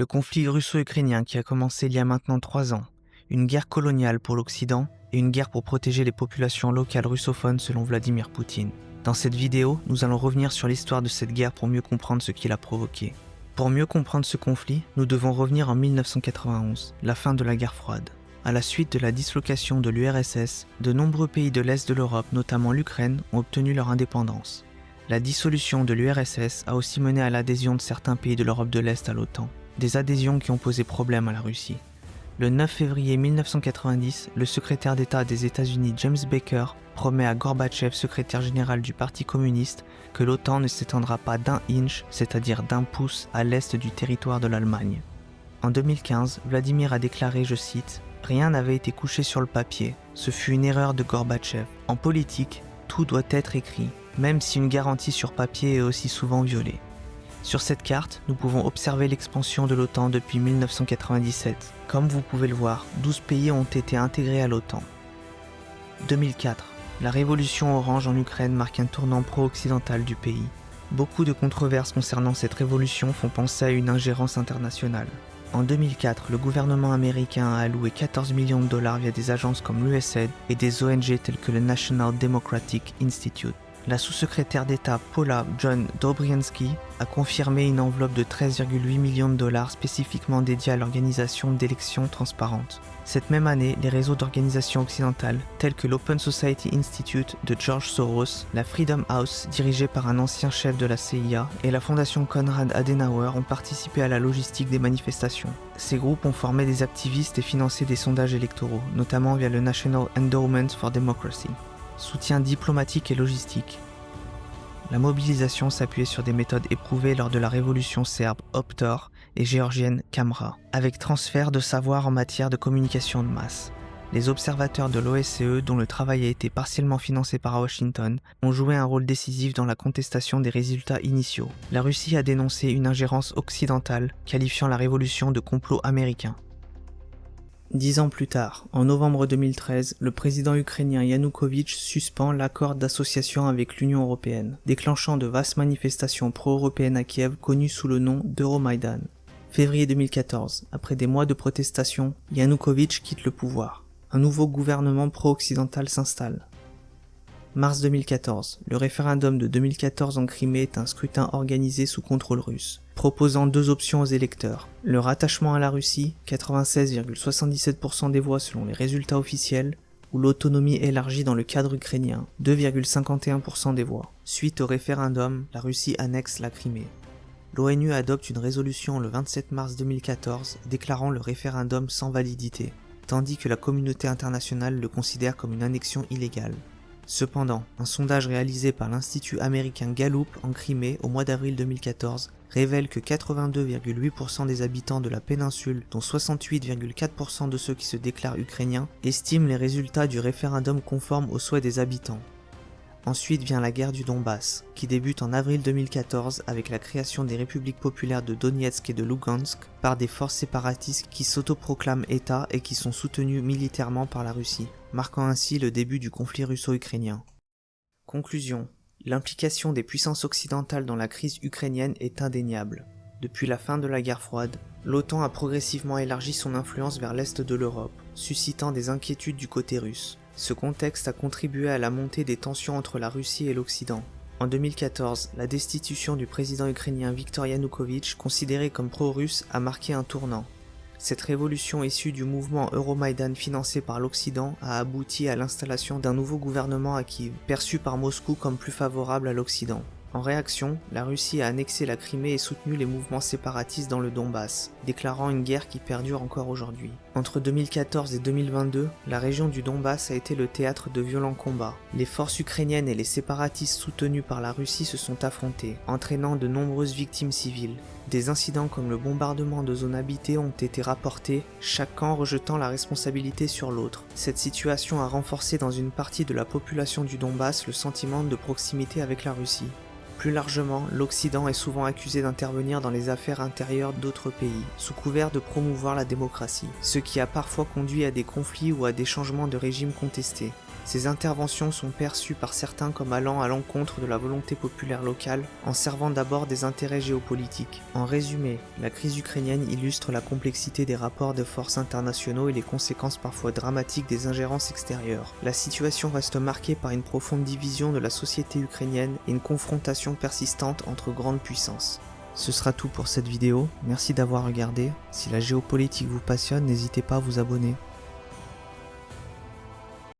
Le conflit russo-ukrainien qui a commencé il y a maintenant 3 ans, une guerre coloniale pour l'Occident et une guerre pour protéger les populations locales russophones selon Vladimir Poutine. Dans cette vidéo, nous allons revenir sur l'histoire de cette guerre pour mieux comprendre ce qui l'a provoquée. Pour mieux comprendre ce conflit, nous devons revenir en 1991, la fin de la guerre froide. À la suite de la dislocation de l'URSS, de nombreux pays de l'Est de l'Europe, notamment l'Ukraine, ont obtenu leur indépendance. La dissolution de l'URSS a aussi mené à l'adhésion de certains pays de l'Europe de l'Est à l'OTAN, des adhésions qui ont posé problème à la Russie. Le 9 février 1990, le secrétaire d'État des États-Unis James Baker promet à Gorbatchev, secrétaire général du Parti communiste, que l'OTAN ne s'étendra pas d'1 inch, c'est-à-dire d'1 pouce, à l'est du territoire de l'Allemagne. En 2015, Vladimir a déclaré, je cite, « Rien n'avait été couché sur le papier, ce fut une erreur de Gorbatchev. En politique, tout doit être écrit, même si une garantie sur papier est aussi souvent violée. » Sur cette carte, nous pouvons observer l'expansion de l'OTAN depuis 1997. Comme vous pouvez le voir, 12 pays ont été intégrés à l'OTAN. 2004. La révolution orange en Ukraine marque un tournant pro-occidental du pays. Beaucoup de controverses concernant cette révolution font penser à une ingérence internationale. En 2004, le gouvernement américain a alloué 14 millions de dollars via des agences comme l'USAID et des ONG telles que le National Democratic Institute. La sous-secrétaire d'État Paula John Dobriansky a confirmé une enveloppe de 13,8 millions de dollars spécifiquement dédiée à l'organisation d'élections transparentes. Cette même année, les réseaux d'organisations occidentales tels que l'Open Society Institute de George Soros, la Freedom House dirigée par un ancien chef de la CIA et la fondation Konrad Adenauer ont participé à la logistique des manifestations. Ces groupes ont formé des activistes et financé des sondages électoraux, notamment via le National Endowment for Democracy. Soutien diplomatique et logistique. La mobilisation s'appuyait sur des méthodes éprouvées lors de la révolution serbe Optor et géorgienne Kamra, avec transfert de savoir en matière de communication de masse. Les observateurs de l'OSCE, dont le travail a été partiellement financé par Washington, ont joué un rôle décisif dans la contestation des résultats initiaux. La Russie a dénoncé une ingérence occidentale, qualifiant la révolution de complot américain. 10 ans plus tard, en novembre 2013, le président ukrainien Yanukovych suspend l'accord d'association avec l'Union européenne, déclenchant de vastes manifestations pro-européennes à Kiev connues sous le nom d'Euromaïdan. Février 2014, après des mois de protestations, Yanukovych quitte le pouvoir. Un nouveau gouvernement pro-occidental s'installe. Mars 2014, le référendum de 2014 en Crimée est un scrutin organisé sous contrôle russe, proposant 2 options aux électeurs. Le rattachement à la Russie, 96,77% des voix selon les résultats officiels, ou l'autonomie élargie dans le cadre ukrainien, 2,51% des voix. Suite au référendum, la Russie annexe la Crimée. L'ONU adopte une résolution le 27 mars 2014 déclarant le référendum sans validité, tandis que la communauté internationale le considère comme une annexion illégale. Cependant, un sondage réalisé par l'Institut américain Gallup en Crimée au mois d'avril 2014 révèle que 82,8% des habitants de la péninsule, dont 68,4% de ceux qui se déclarent ukrainiens, estiment les résultats du référendum conformes aux souhaits des habitants. Ensuite vient la guerre du Donbass, qui débute en avril 2014 avec la création des républiques populaires de Donetsk et de Lugansk par des forces séparatistes qui s'autoproclament État et qui sont soutenues militairement par la Russie, marquant ainsi le début du conflit russo-ukrainien. Conclusion. L'implication des puissances occidentales dans la crise ukrainienne est indéniable. Depuis la fin de la guerre froide, l'OTAN a progressivement élargi son influence vers l'est de l'Europe, suscitant des inquiétudes du côté russe. Ce contexte a contribué à la montée des tensions entre la Russie et l'Occident. En 2014, la destitution du président ukrainien Viktor Yanukovych, considéré comme pro-russe, a marqué un tournant. Cette révolution issue du mouvement Euromaïdan financé par l'Occident a abouti à l'installation d'un nouveau gouvernement à Kiev, perçu par Moscou comme plus favorable à l'Occident. En réaction, la Russie a annexé la Crimée et soutenu les mouvements séparatistes dans le Donbass, déclarant une guerre qui perdure encore aujourd'hui. Entre 2014 et 2022, la région du Donbass a été le théâtre de violents combats. Les forces ukrainiennes et les séparatistes soutenus par la Russie se sont affrontés, entraînant de nombreuses victimes civiles. Des incidents comme le bombardement de zones habitées ont été rapportés, chaque camp rejetant la responsabilité sur l'autre. Cette situation a renforcé dans une partie de la population du Donbass le sentiment de proximité avec la Russie. Plus largement, l'Occident est souvent accusé d'intervenir dans les affaires intérieures d'autres pays, sous couvert de promouvoir la démocratie, ce qui a parfois conduit à des conflits ou à des changements de régime contestés. Ces interventions sont perçues par certains comme allant à l'encontre de la volonté populaire locale, en servant d'abord des intérêts géopolitiques. En résumé, la crise ukrainienne illustre la complexité des rapports de force internationaux et les conséquences parfois dramatiques des ingérences extérieures. La situation reste marquée par une profonde division de la société ukrainienne et une confrontation persistante entre grandes puissances. Ce sera tout pour cette vidéo, merci d'avoir regardé. Si la géopolitique vous passionne, n'hésitez pas à vous abonner.